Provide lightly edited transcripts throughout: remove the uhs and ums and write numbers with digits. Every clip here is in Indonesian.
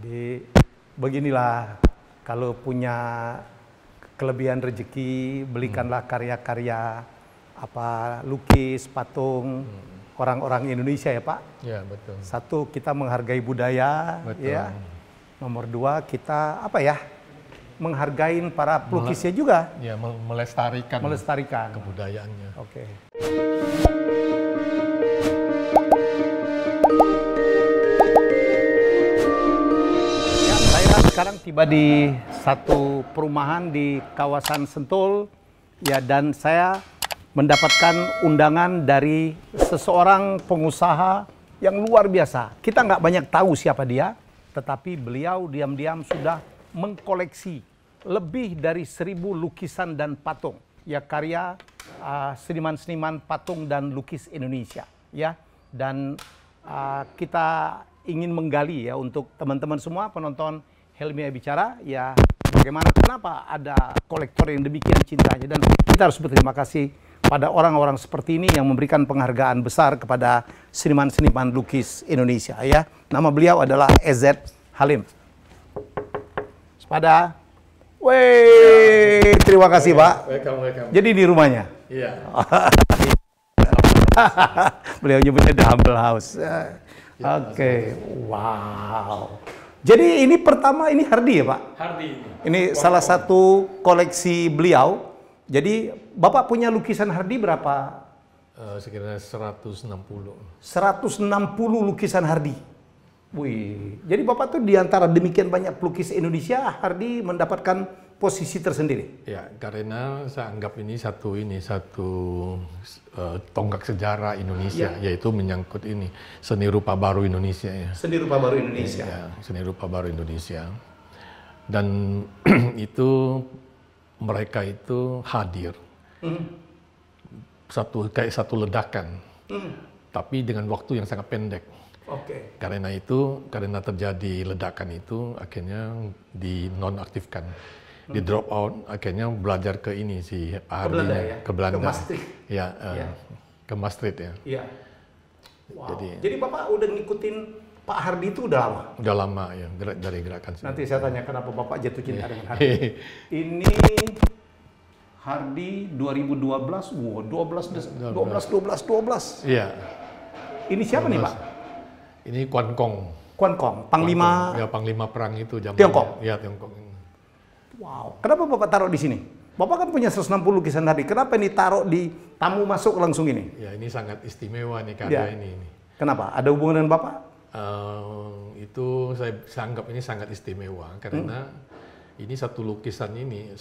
Jadi beginilah, kalau punya kelebihan rezeki, belikanlah karya-karya apa lukis, patung orang-orang Indonesia ya Pak. Ya, betul. Satu, kita menghargai budaya, Betul. ya. Nomor dua, kita apa ya? Menghargai para pelukisnya juga. Ya, melestarikan kebudayaannya. Oke. Ya, saya sekarang tiba di satu perumahan di kawasan Sentul, ya, dan saya mendapatkan undangan dari seseorang pengusaha yang luar biasa. Kita nggak banyak tahu siapa dia, tetapi beliau diam-diam sudah mengkoleksi lebih dari 1000 lukisan dan patung, ya, karya seniman-seniman patung dan lukis Indonesia, ya. Dan kita ingin menggali, ya, untuk teman-teman semua penonton Helmi Bicara, ya, bagaimana, kenapa ada kolektor yang demikian cintanya, dan kita harus berterima kasih pada orang-orang seperti ini yang memberikan penghargaan besar kepada seniman-seniman lukis Indonesia, ya. Nama beliau adalah EZ Halim. Sepada, terima kasih Pak. Welcome. Jadi di rumahnya. Iya. Beliau nyebutnya The Humble House. Oke, wow. Jadi ini pertama, ini Hardi ya Pak? Hardi. Ini salah satu koleksi beliau. Jadi Bapak punya lukisan Hardi berapa? Sekiranya 160. 160 lukisan Hardi. Wih, jadi Bapak tuh diantara demikian banyak pelukis Indonesia, Hardi mendapatkan posisi tersendiri. Ya, karena saya anggap ini satu tonggak sejarah Indonesia, yaitu menyangkut ini seni rupa baru Indonesia, ya. Seni rupa baru Indonesia. Ya, seni rupa baru Indonesia. Dan itu mereka itu hadir kayak satu ledakan, tapi dengan waktu yang sangat pendek. Oke. Karena terjadi ledakan itu akhirnya dinonaktifkan, di drop out, akhirnya belajar ke ini si Pak Hardi, ke Belanda, ke Maastricht. Ya, ke Maastricht, ya. Iya. Wow. Jadi Bapak udah ngikutin Pak Hardi itu udah lama? Udah lama, ya, dari gerakan. Nanti saya tanya kenapa Bapak jatuh cinta dengan Hardi. Ini Hardi 2012, 12. Iya. Ini siapa 12. nih Pak? Ini Quan Kong. Quan Kong, Panglima. Ya, Panglima perang itu zaman Tiongkok. Ya, Tiongkok. Wow. Kenapa Bapak taruh di sini? Bapak kan punya 160 lukisan Hardi. Kenapa ini taruh di tamu masuk langsung ini? Ya, ini sangat istimewa nih karya ini. Kenapa? Ada hubungan dengan Bapak? Itu saya anggap ini sangat istimewa karena ini satu lukisan ini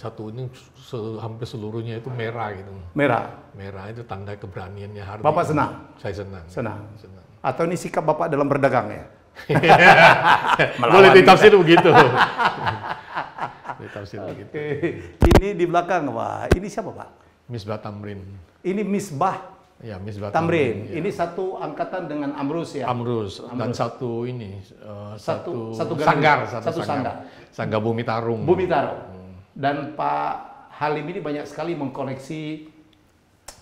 hampir seluruhnya itu merah gitu. Merah itu tanda keberaniannya Hardi. Bapak senang? Saya senang. Atau ini sikap Bapak dalam berdagang ya? Boleh ditafsir begitu. Ini di belakang Pak. Ini siapa Pak? Misbah Tamrin. Ini Misbah. Ya, Misbah Tamrin. Ya. Ini satu angkatan dengan Amrus ya? Amrus. Dan satu sanggar. Sanggar Bumi Tarung. Dan Pak Halim ini banyak sekali mengkoleksi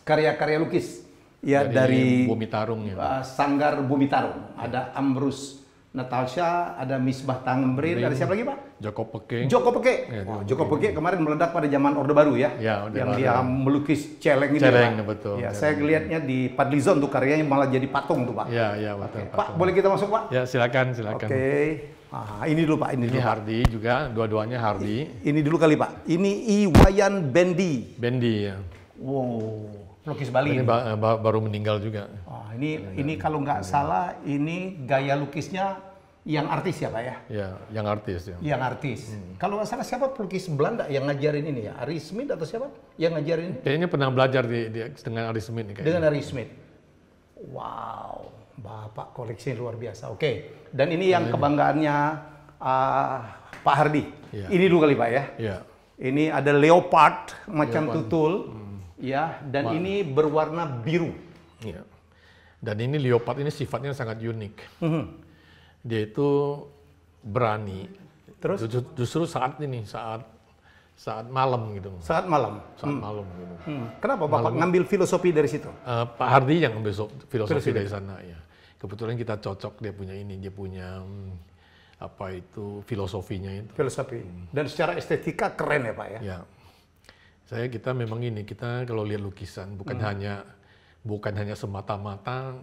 karya-karya lukis. Ya, dari Bumi Tarung, ya. Sanggar Bumi Tarung. Ada Amrus Natasha, ada Misbah Tamrin, ada siapa lagi Pak? Joko Peke. Ya, Joko Peke kemarin meledak pada zaman Orde Baru ya. Yang dia melukis celeng itu. Betul. Ya, saya lihatnya di Padlizon tuh karyanya malah jadi patung tuh Pak. Ya, betul. Pak, boleh kita masuk Pak? Ya, silakan. Oke. Ini dulu Pak, ini dulu. Ini Hardi juga, dua-duanya Hardi. Ini dulu kali Pak. Ini Iwayan Bendi. Ya. Wow. Pelukis Bali. Ini baru meninggal juga. Ini kalau nggak salah, ini gaya lukisnya yang artis ya Pak ya? Ya, yang artis. Ya. Yang artis. Kalau nggak salah siapa pelukis Belanda yang ngajarin ini ya? Ari Smith atau siapa yang ngajarin ini? Kayaknya pernah belajar dengan Ari Smith. Dengan Ari Smith. Wow, Bapak koleksi luar biasa. Oke, dan ini yang kebanggaannya Pak Hardi. Ya. Ini dulu kali Pak ya? Ya. Ini ada leopard macam tutul. Ya, dan ini berwarna biru. Ya. Dan ini leopard ini sifatnya sangat unik. Dia itu berani. Terus? Justru saat malam gitu. Saat malam. Malam gitu. Kenapa Bapak ngambil filosofi dari situ? Pak Hardi yang ngambil filosofi dari sana ya. Kebetulan kita cocok, dia punya apa itu filosofinya itu. Filosofi. Dan secara estetika keren ya Pak ya? Ya. Kita memang kita kalau lihat lukisan bukan hanya semata-mata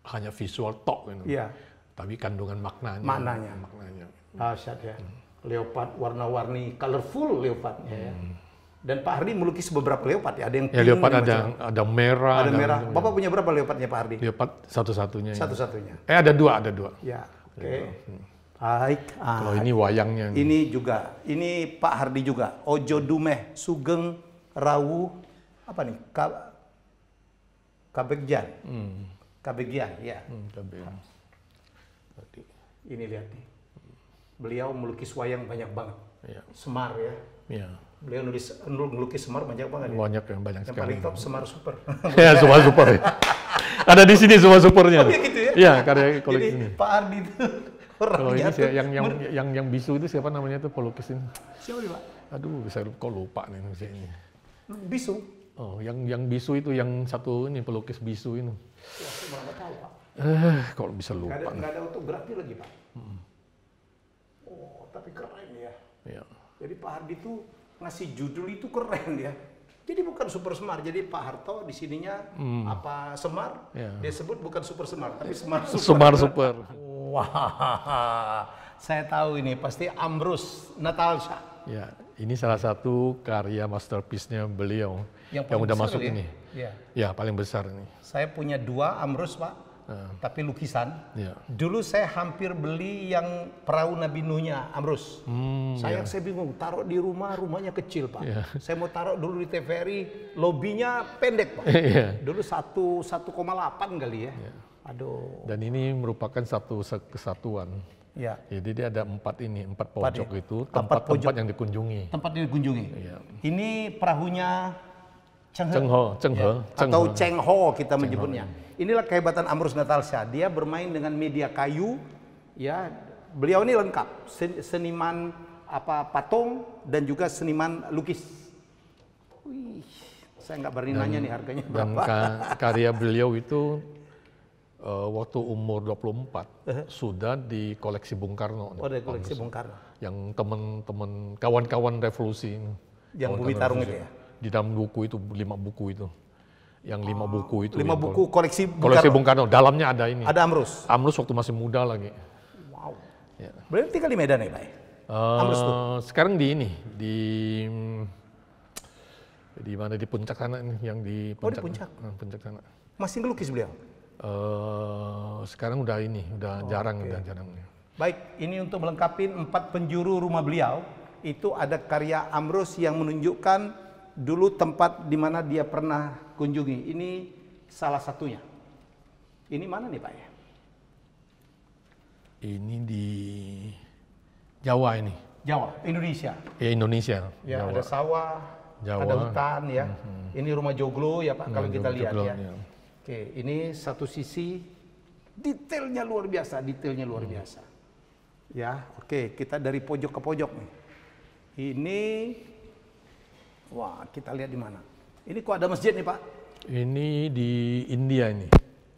hanya visual tok gitu. Iya. Tapi kandungan maknanya. Maknanya. Dahsyat ya. Leopard warna-warni, colorful leopard ya. Dan Pak Hardi melukis beberapa leopard ya, ada yang pink, leopard ada merah. Ada merah. Bapak punya berapa leopardnya Pak Hardi? Leopard satu-satunya. Satu-satunya. Ada dua. Ya, oke. Baik. Kalau ini wayangnya. Ini juga, ini Pak Hardi juga. Ojo Dumeh, Sugeng, Rawu, apa nih? Kabegjan. Kabegjan, ya. Ini lihat nih. Beliau melukis wayang banyak banget. Ya. Semar ya. Ya. Beliau melukis Semar banyak banget. Banyak yang sekali. paling top Semar Super. Ya, Semar Super. Ada di sini Semar Supernya. Oh, ya gitu ya? Iya, karya koleksi ini. Pak Hardi itu kalau ini tuh yang bisu itu siapa namanya tuh pelukis ini? Siapa Pak? Aduh, saya lupa nih ini. Bisu. Oh, yang bisu itu yang satu ini pelukis bisu ini. Ya, saya nggak tahu Pak. Kalau bisa lupa. Nggak ada autografi lagi Pak. Oh, tapi keren ya. Ya. Jadi Pak Hardi itu ngasih judul itu keren ya. Jadi bukan Super Semar. Jadi Pak Harto di sininya apa Semar? Ya. Dia sebut bukan Super Semar, tapi Semar Super. Semar Super. Wah, saya tahu ini pasti Ambrus Natalsha. Ya, ini salah satu karya masterpiece-nya beliau yang udah masuk ini. Ya, paling besar ini. Saya punya 2 Ambrus Pak. Tapi lukisan. Ya. Dulu saya hampir beli yang perahu Nabi Nuhnya Ambrus. Saya bingung, taruh di rumahnya kecil Pak. Ya. Saya mau taruh dulu di TVRI, lobbynya pendek Pak. Ya. Dulu 1,8 kali ya. Ya. Aduh. Dan ini merupakan satu kesatuan. Ya. Jadi dia ada 4 pojok itu tempat-tempat yang dikunjungi. Tempat yang dikunjungi. Ya. Ini perahunya Cheng Ho. Atau Cheng Ho kita menyebutnya. Inilah kehebatan Ambrus Natalsha. Dia bermain dengan media kayu, ya. Beliau ini lengkap, seniman patung dan juga seniman lukis. Wih, saya nggak berani nanya nih harganya berapa. Dan karya beliau itu waktu umur 24 sudah di koleksi Bung Karno. Oh, di koleksi Bung Karno. Yang teman-teman kawan-kawan revolusi ini. Yang Bumi Tarung itu ya. Di dalam buku itu 5 buku itu. Yang 5 buku itu. 5 buku koleksi Bung Karno. Dalamnya ada ini. Ada Ambrus. Ambrus waktu masih muda lagi. Wow. Ya. Berarti tinggal di Medan ya Pak? Ambrus tuh. Sekarang di mana di puncak sana nih, yang di puncak. Oh, di puncak. Puncak sana. Masih ngelukis beliau? Sekarang udah jarang. Baik, ini untuk melengkapi 4 penjuru rumah beliau. Itu ada karya Ambrus yang menunjukkan dulu tempat di mana dia pernah kunjungi. Ini salah satunya. Ini mana nih Pak ya? Ini di Jawa ini. Jawa, Indonesia. Ya, Indonesia. Ya, Jawa. ada sawah, Jawa. ada hutan ya. Ini rumah joglo ya Pak, kalau kita lihat joglo, ya. Oke, ini satu sisi detailnya luar biasa, Ya, oke, kita dari pojok ke pojok nih. Ini, wah, kita lihat di mana? Ini kok ada masjid nih Pak? Ini di India ini.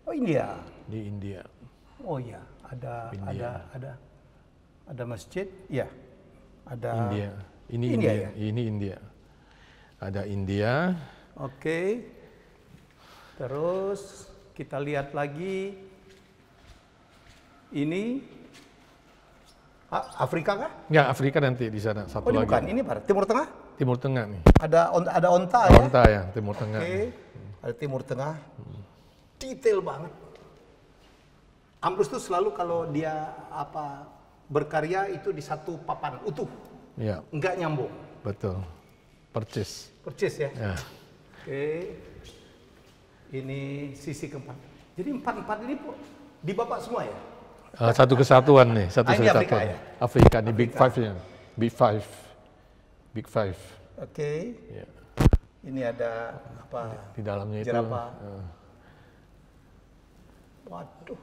Oh, India. Di India. Oh iya, ada masjid, ya. Ada India. Ini India. Ya? Ini India. Ada India. Oke. Terus kita lihat lagi. Ini Afrika kah? Ya, Afrika nanti di sana satu lagi. Bukan, ini Pak. Timur Tengah? Timur Tengah nih. Ada onta ya? Onta ya, Timur Tengah. Oke. Ada Timur Tengah. Detail banget. Ambrus itu selalu kalau dia berkarya itu di satu papan utuh. Ya. Enggak nyambung. Betul. Percis ya. Ya. Oke. Ini sisi keempat. Jadi 4 ini di Bapak semua ya? Satu kesatuan nih, ini Afrika ya? Afrika nih, Big Five-nya. Big Five. Oke. Ya. Ini ada apa? Di dalamnya itu. Waduh.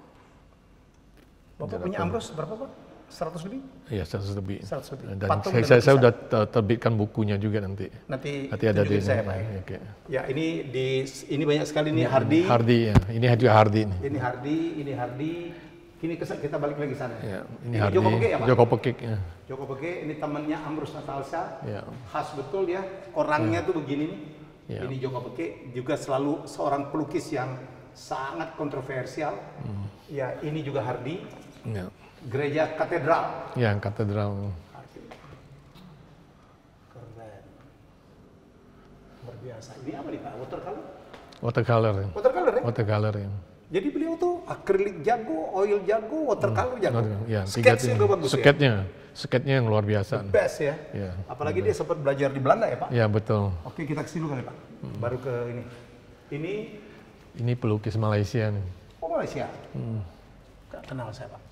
Bapak punya Ambrus berapa Pak? 100 lebih? Iya, 100 lebih. 100 lebih. Dan saya udah terbitkan bukunya juga nanti. Nanti ada di saya, Pak. Okay. Ya, ini banyak sekali nih Hardi. Hardi ya. Ini juga Hardi nih. Ini Hardi. Kini kita balik lagi sana. Ya, ini Joko Pekik ya Pak? Joko Pekik. Ya. Joko Pekik ini temannya Amrus Natalsya. Ya. Khas betul ya. Orangnya tuh begini nih. Ya. Ini Joko Pekik juga selalu seorang pelukis yang sangat kontroversial. Ya, ini juga Hardy. Ya. Gereja Katedral. Ya, katedral. Keren. Luar biasa. Ini apa nih Pak? Watercolor? Watercolor. Watercolor ya? Watercolor ya. Jadi beliau tuh akrilik jago, oil jago, watercolor jago. Ya, Sketch juga bagus Sketchnya yang luar biasa. Best ya. Ya. Apalagi dia sempat belajar di Belanda ya Pak? Ya, betul. Oke, kita kesini dulu kali Pak. Baru ke ini. Ini pelukis Malaysia nih. Oh, Malaysia. Gak kenal saya Pak.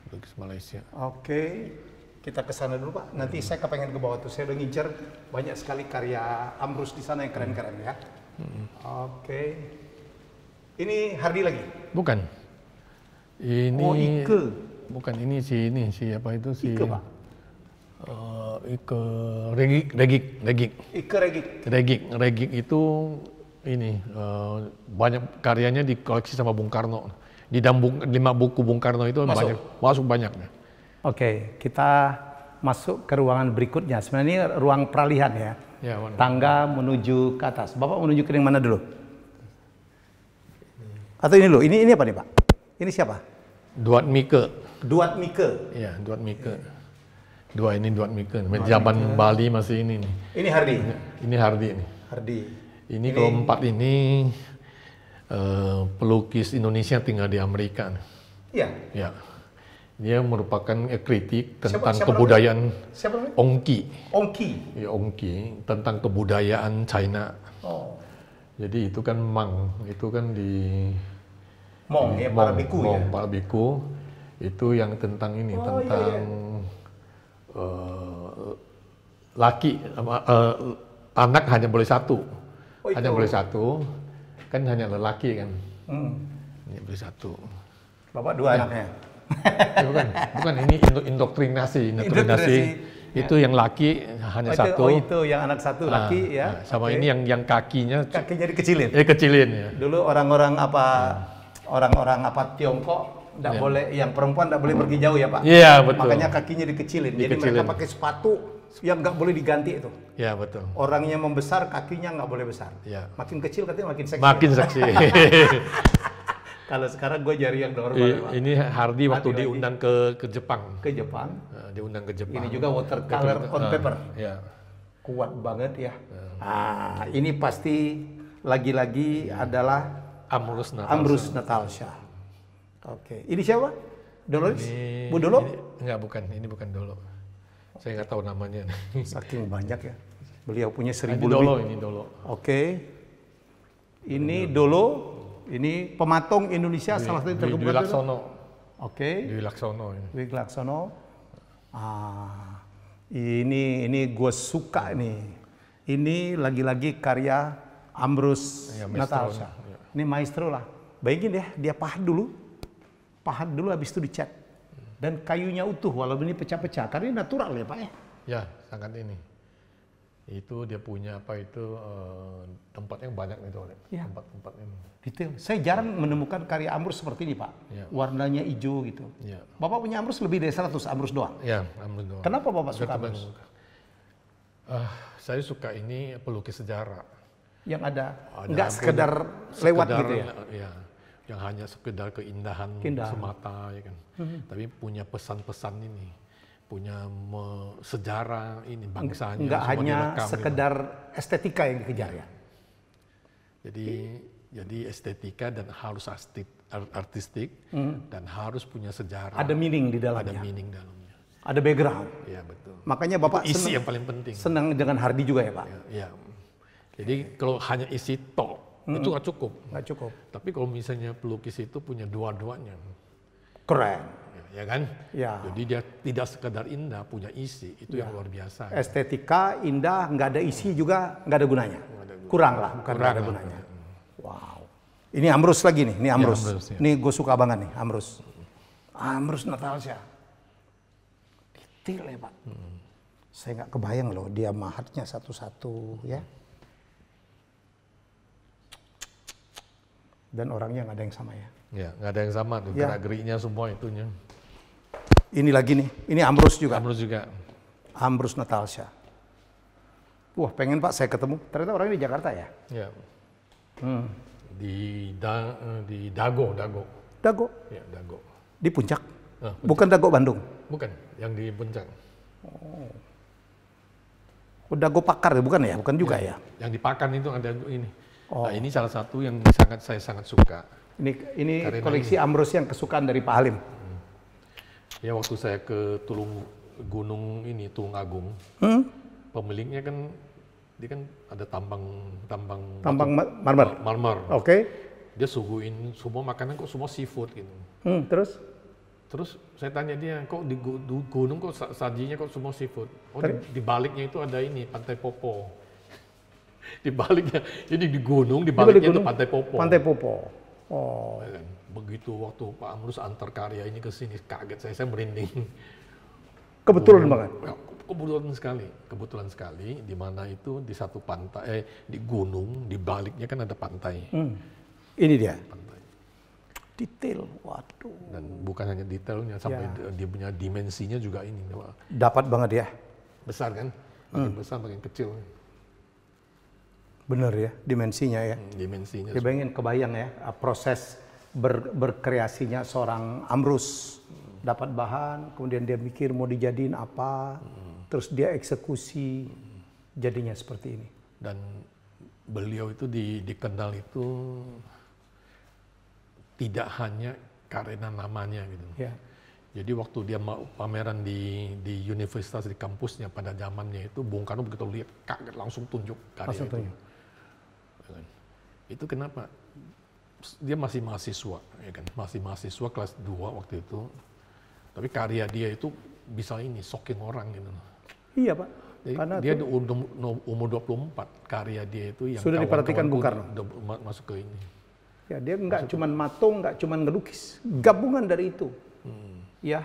Pelukis Malaysia. Oke, kita ke sana dulu Pak. Nanti saya kepengen ke bawah tuh. Saya udah ngincer banyak sekali karya Amrus di sana yang keren-keren ya. Oke. Ini Hardy lagi? Bukan. Ini. Oh, Ike. Bukan, ini siapa itu si. Ike Pak. Ike Regik. Ike Regik. Regik itu ini banyak karyanya dikoleksi sama Bung Karno. Di dalam 5 buku Bung Karno itu masuk banyaknya. Oke, kita masuk ke ruangan berikutnya. Sebenarnya ini ruang peralihan ya. Ya, tangga menuju ke atas. Bapak menuju ke yang mana dulu? Atau ini dulu? Ini apa nih Pak? Ini siapa? Duat Mike. Duat Mike. Iya, Duat Mike. Duat Mike. Zaman Bali masih ini nih. Ini Hardy. Ini Hardy nih. Hardy. Ini keempat ini pelukis Indonesia tinggal di Amerika. Iya. Ya. Dia merupakan kritik tentang kebudayaan Ongki. Ongki. Ya, Ongki tentang kebudayaan China. Oh. Jadi itu kan itu kan di Mong ya, para biku ya. Para biku itu yang tentang ini, tentang laki anak hanya boleh satu. Hanya boleh satu. Kan hanya lelaki kan. Hanya boleh satu. Bapak dua anaknya. bukan ini indoktrinasi. Itu yang laki hanya satu. Oh, itu yang anak satu laki ya. Sama ini yang kakinya dikecilin. Kecilin ya. Dulu orang-orang Tiongkok enggak boleh, yang perempuan enggak boleh pergi jauh ya, Pak. Iya, betul. Makanya kakinya dikecilin. Jadi mereka pakai sepatu yang enggak boleh diganti itu. Iya, betul. Orangnya membesar, kakinya enggak boleh besar. Ya. Makin kecil katanya makin seksi. Makin seksi. Kalau sekarang gue jari yang normal. Ini Hardy waktu diundang ke Jepang. Ke Jepang. Diundang ke Jepang. Ini juga watercolor on paper. Ya. Kuat banget ya. Ini pasti lagi-lagi adalah Amrus Natalsya. Oke. Ini siapa? Dolores? Bu Dolo? Enggak, bukan. Ini bukan Dolo. Saya nggak tahu namanya. Saking banyak ya. Beliau punya 1000 lebih. Ini Dolo. Oke. Ini Dolo. Ini pematung Indonesia salah satu yang terkemuka. Dwi Laksono. Oke. Dwi Laksono. Dwi Laksono. Ini gue suka nih. Ini lagi-lagi karya Amrus Natalsya. Ini maestro lah. Bayangin ya, dia pahat dulu habis itu dicat. Dan kayunya utuh walaupun ini pecah-pecah. Karena ini natural ya Pak ya? Ya, sangat ini. Itu dia punya tempat yang banyak itu, ya. Tempat-tempat ini. Detail. Saya jarang menemukan karya Amrus seperti ini Pak. Ya. Warnanya hijau gitu. Ya. Bapak punya Amrus lebih dari 100 Amrus doang? Ya, Amrus doang. Kenapa Bapak suka Amrus? Saya suka ini pelukis sejarah. Yang ada nggak sekedar lewat gitu ya? Ya, yang hanya sekedar keindahan semata ya kan. Tapi punya pesan-pesan ini. Punya sejarah ini bangsanya. Nggak hanya sekedar estetika yang dikejar ya? Jadi estetika dan harus artistik dan harus punya sejarah. Ada meaning di dalamnya. Ada meaning dalamnya. Ada background. Iya betul. Makanya Bapak itu isi yang paling penting. Senang dengan Hardy juga ya Pak? Iya. Jadi kalau hanya isi tok itu nggak cukup. Nggak cukup. Tapi kalau misalnya pelukis itu punya dua-duanya. Keren. Ya kan? Ya. Jadi dia tidak sekedar indah, punya isi, itu yang luar biasa. Estetika, indah, nggak ada isi juga nggak ada gunanya. Kurang lah, bukan nggak ada gunanya. Wow. Ini Amrus lagi nih, ini Amrus. Ya, Amrus ya. Ini gue suka banget nih, Amrus. Amrus Natalsya. Detail ya Pak. Saya nggak kebayang loh, dia mahatnya satu-satu ya. Dan orangnya nggak ada yang sama ya. Ya, nggak ada yang sama tuh, Ya. gerak-geriknya semua itunya. Ini lagi nih, ini Ambrus juga. Ambrus juga. Ambrus Natalsha. Wah, pengen Pak saya ketemu. Ternyata orangnya di Jakarta ya? Ya. Hmm. Di Dago. Dago. Ya, Dago. Di Puncak? Ah, Bukan Dago Bandung? Bukan, yang di Puncak. Oh, Dago Pakar ya? Bukan ya? Bukan juga ya? Yang di Pakan itu ada ini. Oh. Nah, ini salah satu yang saya sangat suka. Ini Karena koleksi Ambrus yang kesukaan dari Pak Halim. Ya waktu saya ke Tulung Agung, pemiliknya kan dia kan ada tambang marmer. marmer. Oke. Dia suguhin semua makanan kok semua seafood gitu. Terus? Terus saya tanya dia, kok di gunung kok sajinya kok semua seafood? Oh, di baliknya itu ada ini, Pantai Popo. Di baliknya, jadi di gunung, di baliknya itu Pantai Popo. Pantai Popo. Oh. Begitu waktu Pak Ambrus antar karya ini ke sini, kaget saya merinding. Kebetulan banget. Ya, kebetulan sekali, di mana itu di satu pantai, di gunung, di baliknya kan ada pantai. Ini dia. Pantai. Detail, waduh. Dan bukan hanya detailnya, sampai dia punya dimensinya juga ini. Dapat banget ya. Besar kan? Makin besar, makin kecil. Bener ya, dimensinya ya. Dimensinya. Ya, kebayang ya, proses berkreasinya seorang Ambrus. Dapat bahan, kemudian dia mikir mau dijadiin apa, terus dia eksekusi, jadinya seperti ini. Dan beliau itu dikenal itu tidak hanya karena namanya gitu. Ya. Jadi waktu dia mau pameran di universitas, di kampusnya pada zamannya itu, Bung Karno begitu lihat kaget langsung tunjuk karya Langsung itu. tunjuk. Itu kenapa? Dia masih mahasiswa, ya kan? Masih mahasiswa kelas 2 waktu itu. Tapi karya dia itu bisa ini, shocking orang gitu. Iya Pak. Jadi Karena dia umur 24, karya dia itu yang sudah diperhatikan Bung Karno. Masuk ke ini. Ya, dia nggak cuma matung, nggak cuma ngelukis, gabungan dari itu. Ya,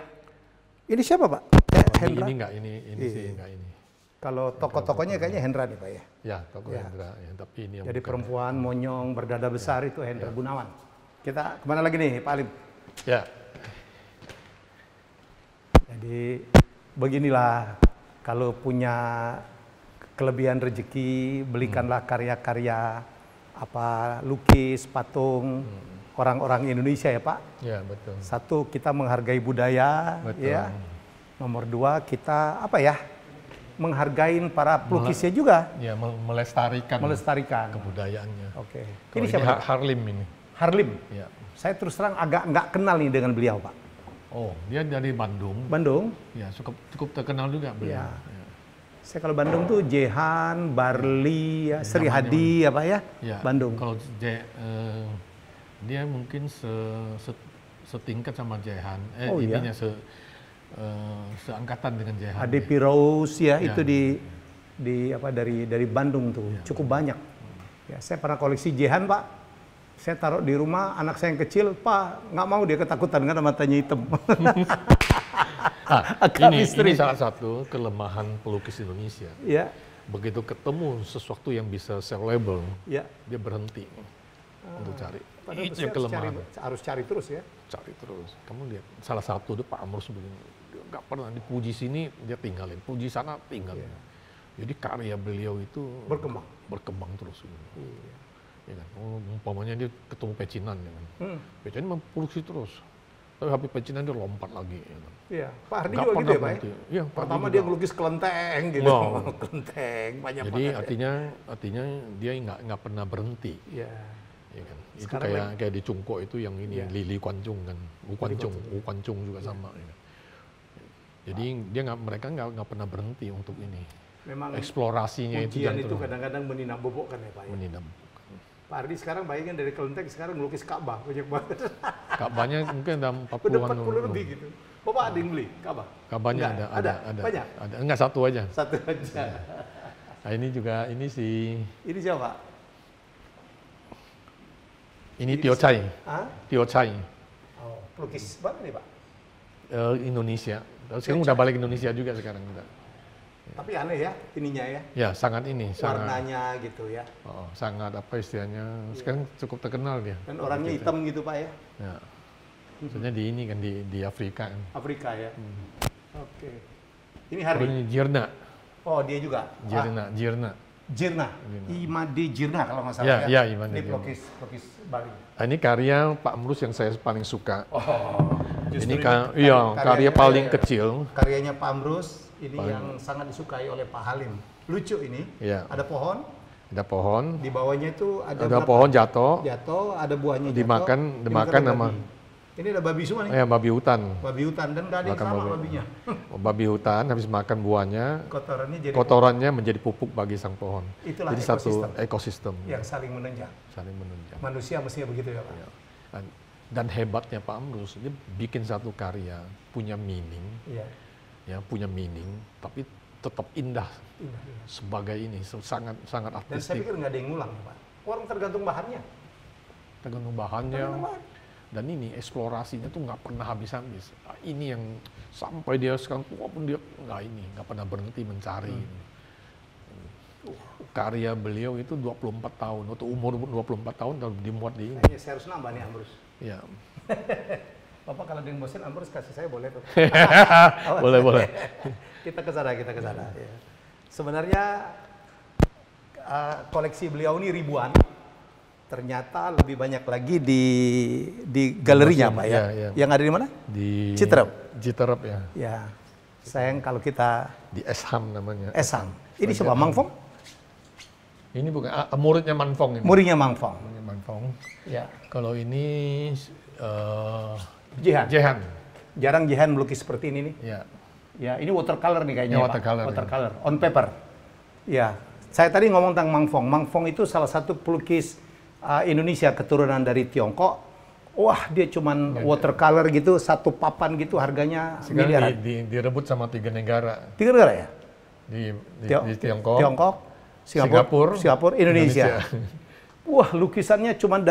ini siapa Pak? Hendra. Ini enggak, ini sih enggak ini. Kalau tokoh-tokohnya kayaknya Hendra nih Pak ya. Ya, tokoh Hendra. Ya, tapi ini yang Jadi bukan. perempuan monyong berdada besar itu Hendra Gunawan. Kita kemana lagi nih Pak Halim? Ya. Jadi beginilah, kalau punya kelebihan rezeki, belikanlah karya-karya apa, lukis, patung orang-orang Indonesia ya Pak. Ya, betul. Satu, kita menghargai budaya, Betul. ya. Nomor dua, kita apa ya, menghargai para pelukisnya juga. Ya, melestarikan Kebudayaannya. kebudayaannya. Oke. Kalau Ini siapa? Pak? Harlim ini. Harlim. Ya. Saya terus terang agak nggak kenal nih dengan beliau Pak. Oh, dia dari Bandung. Bandung. Ya, cukup terkenal juga beliau. Ya. Saya kalau Bandung tuh Jehan, Barli, ya, Sri Hadi apa ya? Ya. Bandung. Kalau dia mungkin setingkat sama Jehan. Oh, iya. Intinya seangkatan dengan Jehan. Ade Pirous ya, itu di apa dari Bandung tuh cukup banyak. Ya, saya pernah koleksi Jehan Pak. Saya taruh di rumah, anak saya yang kecil, Pak nggak mau, dia ketakutan karena matanya hitam. Ini salah satu kelemahan pelukis Indonesia. Ya. Begitu ketemu sesuatu yang bisa sellable, Ya. dia berhenti untuk cari. Padahal Itu yang kelemahan. harus cari terus ya. Cari terus. Kamu lihat, salah satu itu Pak Ambrus begini, dia nggak pernah dipuji sini dia tinggalin, puji sana tinggalin. Jadi karya beliau itu berkembang terus. Ya kan? Umpamanya dia ketemu Pecinan, ya kan? Pecinan memproduksi terus. Tapi habis Pecinan dia lompat lagi. Ya kan? Iya, Pak Hardi juga gitu ya Pak ya? Ya, Pertama dia ngelukis kelenteng gitu. Kelenteng, banyak jadi banget. artinya dia nggak pernah berhenti. Iya. Ya kan? Itu Sekarang kayak di Cungko itu yang ini, Lili Kuancung kan. Wu Kuancung juga sama. Ya. Jadi mereka nggak pernah berhenti untuk ini. Memang eksplorasinya ujian itu kadang-kadang meninabobokkan ya Pak ya? Meninabobokkan. Pak Hardi sekarang bayangin dari kelenteng sekarang ngelukis Ka'bah, banyak banget. Ka'bahnya mungkin ada 40-an. Udah 40 lebih gitu. Bapak ada yang beli Ka'bah? Ka'bahnya ada. Banyak? Ada. Enggak, satu aja. Satu aja. Nah, ini juga, ini Ini siapa? Ini Tio Chai. Hah? Tio Chai. Oh, pelukis mana nih Pak? Indonesia. Sekarang udah balik Indonesia juga sekarang. Tapi aneh ya ininya ya. Ya, sangat ini. Warnanya gitu ya. Oh, sangat apa istilahnya, sekarang cukup terkenal dia. Dan orangnya hitam gitu Pak ya. Ya. Maksudnya di ini kan, di Afrika kan. Afrika ya. Oke. Ini Hardy. Ini Jirna. Oh dia juga? Jirna. Jirna. Imade Jirna kalau nggak salah ya. Ya, Imade ini Jirna. pelukis Bali. Ini karya Pak Amrus yang saya paling suka. Oh, ini karya paling kecil. Karyanya Pak Amrus ini yang sangat disukai oleh Pak Halim. Lucu ini. Ya. Ada pohon. Ada pohon. Di bawahnya itu ada pohon jatuh. Jatuh, ada buahnya jatuh. Dimakan sama. Ini ada babi semua nih. Ya, babi hutan. Babi hutan dan nggak ada yang sama babinya. Babi hutan habis makan buahnya. Kotorannya menjadi pupuk bagi sang pohon. Itulah jadi satu ekosistem yang saling menunjang. Manusia mestinya begitu ya Pak. Ya. Dan hebatnya Pak Amrus, dia bikin satu karya punya meaning. Iya. Ya, punya meaning, tapi tetap indah. Sebagai ini sangat artistik. Dan saya pikir nggak ada yang ngulang Pak. Orang tergantung bahannya. Tergantung bahannya. Dan ini eksplorasinya tuh nggak pernah habis-habis. Ini yang sampai dia sekarang tua pun dia nggak pernah berhenti mencari. Karya beliau itu 24 tahun. Waktu umur 24 tahun kalau dimuat di ini. Kayaknya saya harus nambah nih Amrus. Ya. Bapak kalau ada yang bosan Amrus kasih saya boleh tuh. boleh. Kita ke sana. Ya. Sebenarnya koleksi beliau ini ribuan. Ternyata lebih banyak lagi di galerinya Pak ya. Yang ada di mana? Di Citerep ya. Ya. Sayang kalau kita di Esham namanya. Esham. Ini siapa? Mangfong? Ini bukan muridnya Manfong ini. Muridnya Mangfong. Ya. Kalau ini Jehan. Jarang Jehan melukis seperti ini nih. Ya. Ya, ini watercolor nih kayaknya. Watercolor. On paper. Ya. Saya tadi ngomong tentang Mangfong. Mangfong itu salah satu pelukis Indonesia keturunan dari Tiongkok. Wah, dia cuman watercolor gitu, satu papan gitu, harganya miliaran. Direbut sama 3 negara. 3 negara ya? Di Tiongkok, Singapura, Indonesia. Wah, lukisannya cuman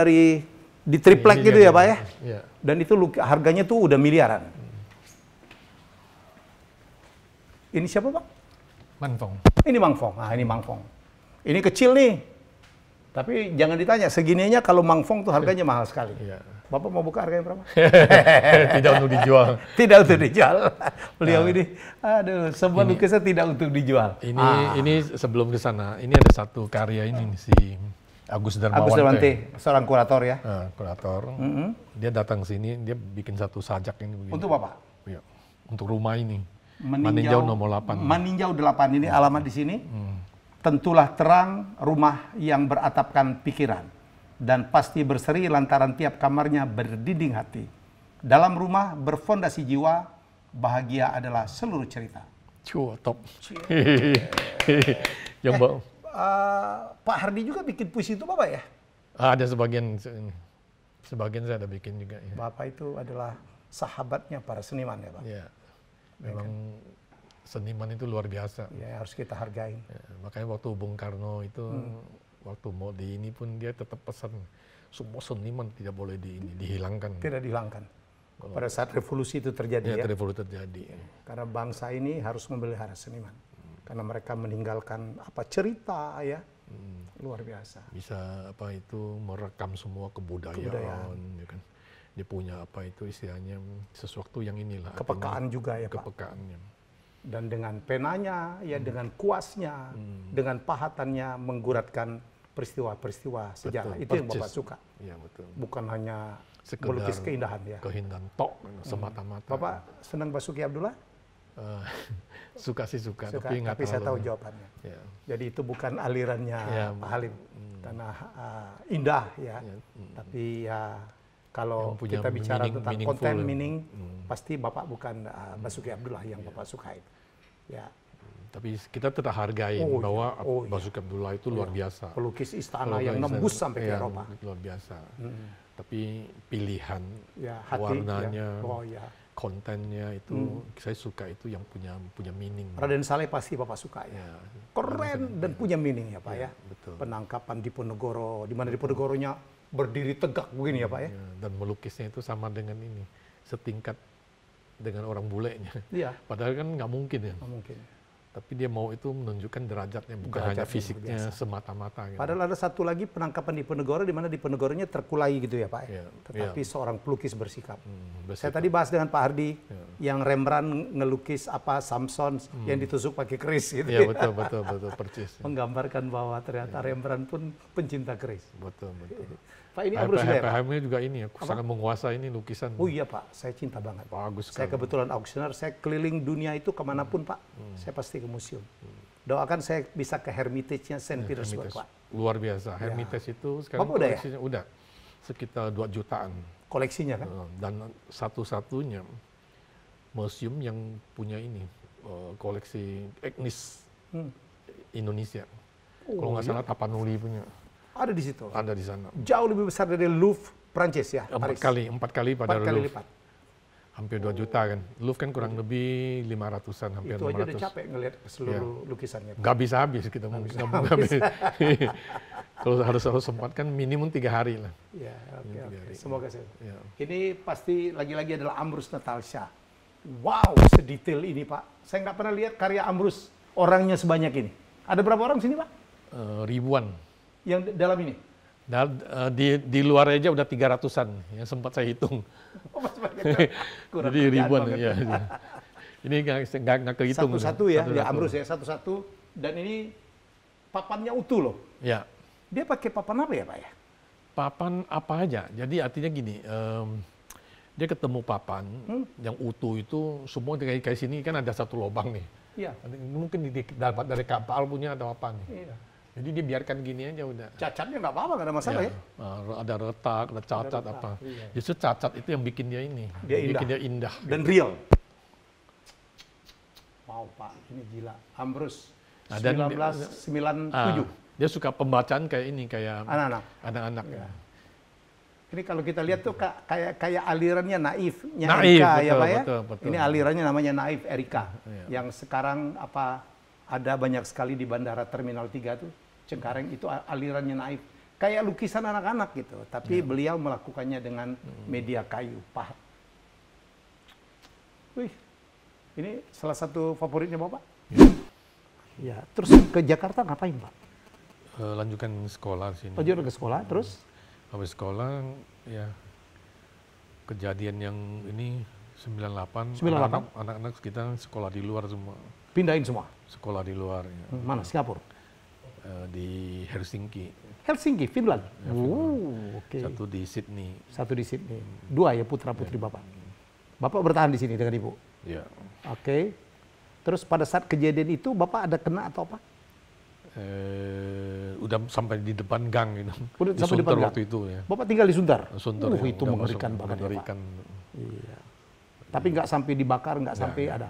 di triplek gitu ya Pak ya? Ya. Dan itu harganya tuh udah miliaran. Ini siapa Pak? Manfong. Ini Mangfong. Ini Mangfong. Ini kecil nih. Tapi jangan ditanya, segininya kalau Mangfong tuh harganya mahal sekali. Iya. Bapak mau buka harganya berapa? Tidak untuk dijual. Tidak untuk dijual. Beliau ini, semua lukisan tidak untuk dijual. Ini sebelum ke sana, ini ada satu karya ini si Agus Darmawante. Seorang kurator ya? Kurator. Dia datang sini, dia bikin satu sajak ini begini. Untuk Bapak? Iya. Untuk rumah ini. Maninjau nomor 8. Maninjau 8 ini alamat di sini. Tentulah terang rumah yang beratapkan pikiran, dan pasti berseri lantaran tiap kamarnya berdinding hati. Dalam rumah berfondasi jiwa, bahagia adalah seluruh cerita. Top. Pak Hardy juga bikin puisi itu Bapak ya? Ada sebagian saya ada bikin juga. Ya. Bapak itu adalah sahabatnya para seniman ya Pak? Ya, memang seniman itu luar biasa. Ya, harus kita hargai. Ya, makanya waktu Bung Karno itu, waktu mau di ini pun dia tetap pesan, semua seniman tidak boleh dihilangkan. Tidak dihilangkan. Pada saat revolusi itu terjadi ya? Revolusi terjadi. Karena bangsa ini harus memelihara seniman. Karena mereka meninggalkan cerita ya, luar biasa. Bisa merekam semua kebudayaan. Ya kan? Dia punya istilahnya sesuatu yang inilah. Kepekaan juga ya Pak. Kepekaannya. Dan dengan penanya, ya dengan kuasnya, dengan pahatannya mengguratkan peristiwa-peristiwa sejarah. Itu yang Bapak suka. Ya, betul. Bukan hanya sekedar melukis keindahan ya. Keindahan tok semata-mata. Bapak senang Basuki Abdullah? Suka, tapi saya tahu jawabannya. Ya. Jadi itu bukan alirannya Pak Halim. Karena indah ya. Tapi ya kalau kita bicara tentang konten, meaning, pasti Bapak bukan Basuki Abdullah yang Bapak sukai. Ya. Tapi kita tetap hargai bahwa Basuki Abdullah itu luar biasa. Pelukis istana yang nembus sampai ke Eropa. Luar biasa. Tapi pilihan, hati, warnanya, kontennya itu, saya suka itu yang punya meaning. Raden Saleh pasti Bapak suka ya. Keren dan punya meaning ya Pak ya. Betul. Penangkapan Diponegoro, di mana Diponegoronya berdiri tegak begini ya Pak ya. Dan melukisnya itu sama dengan ini, setingkat dengan orang bulenya. Iya. Padahal kan nggak mungkin ya. Nggak mungkin. Tapi dia mau itu menunjukkan derajatnya, bukan hanya fisiknya semata-mata. Gitu. Padahal ada satu lagi penangkapan di Diponegoro, di mana Diponegoronnya terkulai gitu ya Pak. Ya. Tetapi seorang pelukis bersikap. Saya tadi bahas dengan Pak Hardi, yang Rembrandt ngelukis apa Samson yang ditusuk pakai keris gitu. Iya betul persis. Menggambarkan bahwa ternyata Rembrandt pun pencinta keris. Betul. Pak ini Ambrus ya Pak? HMM juga ini, aku sangat menguasai ini lukisan. Oh iya Pak, saya cinta banget. Bagus sekali. Saya kebetulan auksioner, saya keliling dunia itu kemanapun Pak, saya pasti ke museum. Doakan saya bisa ke Hermitage-nya St. Petersburg Pak. Luar biasa, Hermitage itu sekarang Bapak koleksinya udah sekitar 2 jutaan. Koleksinya kan? Dan satu-satunya museum yang punya ini, koleksi etnis Indonesia. Kalau nggak salah Tapanuli punya. Ada di situ. Ada di sana. Jauh lebih besar dari Louvre Prancis ya. 4 kali pada Louvre. Lipat. Hampir 2 juta kan. Louvre kan kurang lebih 500-an, hampir 600. Itu aja udah capek ngelihat seluruh lukisannya. Nggak bisa habis kita mau bisa. Kalau harus sempatkan minimum 3 hari lah. Ya, oke. Semoga saya. Ya. Ini pasti lagi-lagi adalah Ambrus Natalsha. Wow, sedetail ini Pak. Saya nggak pernah lihat karya Ambrus orangnya sebanyak ini. Ada berapa orang sini Pak? Ribuan. Yang dalam ini? Di luar aja udah 300-an yang sempat saya hitung. Jadi ribuan ya. Ini nggak kehitung. Satu-satu ya, Ambrus ya, satu-satu. Dan ini papannya utuh loh. Ya. Dia pakai papan apa ya Pak ya? Papan apa aja. Jadi artinya gini, dia ketemu papan yang utuh itu semua kayak sini kan ada satu lubang nih. Iya. Mungkin dapat dari kapal punya atau apa nih. Iya. Jadi dia biarkan gini aja udah. Cacatnya nggak apa-apa, nggak ada masalah ya? Ada retak, ada cacat apa. Iya. Justru cacat itu yang bikin dia ini. Bikin dia indah. Dan gitu. Real. Wow Pak, ini gila. Ambrus 1997. Dia suka pembacaan kayak ini, kayak anak-anak. Ya. Ini kalau kita lihat tuh kayak alirannya naifnya Naif, Erika betul, ya Pak ya. Betul. Ini alirannya namanya Naif Erika. Yang sekarang ada banyak sekali di Bandara Terminal 3 tuh. Cengkareng itu alirannya Naif. Kayak lukisan anak-anak gitu. Tapi beliau melakukannya dengan media kayu, pahat. Wih, ini salah satu favoritnya Bapak? Ya. Terus ke Jakarta ngapain Pak? Lanjutkan sekolah sini. Lanjutkan ke sekolah, terus? Habis sekolah, ya kejadian yang ini 98. Anak-anak kita sekolah di luar semua. Pindahin semua? Sekolah di luar. Ya. Mana? Singapura? Di Helsinki. Helsinki, Finland? Ya, Finland. Okay. Satu di Sydney. Satu di Sydney. 2 ya putra-putri Bapak? Bapak bertahan di sini dengan Ibu? Ya. Oke. Terus pada saat kejadian itu Bapak ada kena atau apa? Udah sampai di depan gang gitu. Udah sampai di depan gang? Waktu itu ya. Bapak tinggal di Sunter? Sunter. Itu mengerikan banget ya Pak. Iya. Tapi nggak sampai dibakar, nggak sampai ada?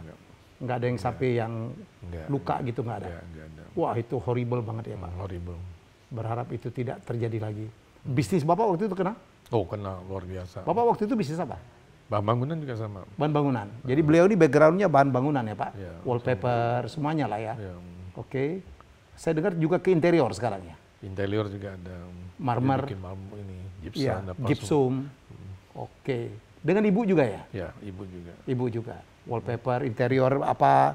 Nggak ada yang sampai yang luka gitu, nggak ada? Nggak ada. Wah itu horrible banget ya Pak. Horrible. Berharap itu tidak terjadi lagi. Bisnis Bapak waktu itu kena? Oh kena, luar biasa. Bapak waktu itu bisnis apa? Bahan bangunan juga sama. Bahan bangunan. Jadi beliau ini background-nya bahan bangunan ya Pak? Ya, wallpaper, semuanya lah ya? Ya. Oke. Saya dengar juga ke interior sekarang ya? Interior juga ada. Marmer. Ini, gypsum. Ya, gypsum. Oke. Dengan Ibu juga ya? Ya, Ibu juga. Ibu juga. Wallpaper, interior, apa?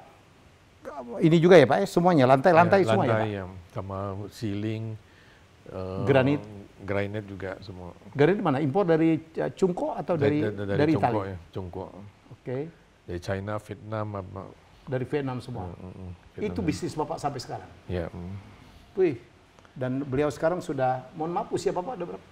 Ini juga ya Pak? Semuanya, lantai-lantai semua ya Pak? Ya, sama ceiling. Granit? Granit juga semua. Granit mana? Impor dari Cungko atau dari Italia? Ya, Cungko. Oke. Dari China, Vietnam, apa? Dari Vietnam semua. Vietnam. Itu bisnis Bapak sampai sekarang. Ya. Wih. Dan beliau sekarang sudah, mohon maaf usia Bapak ada berapa?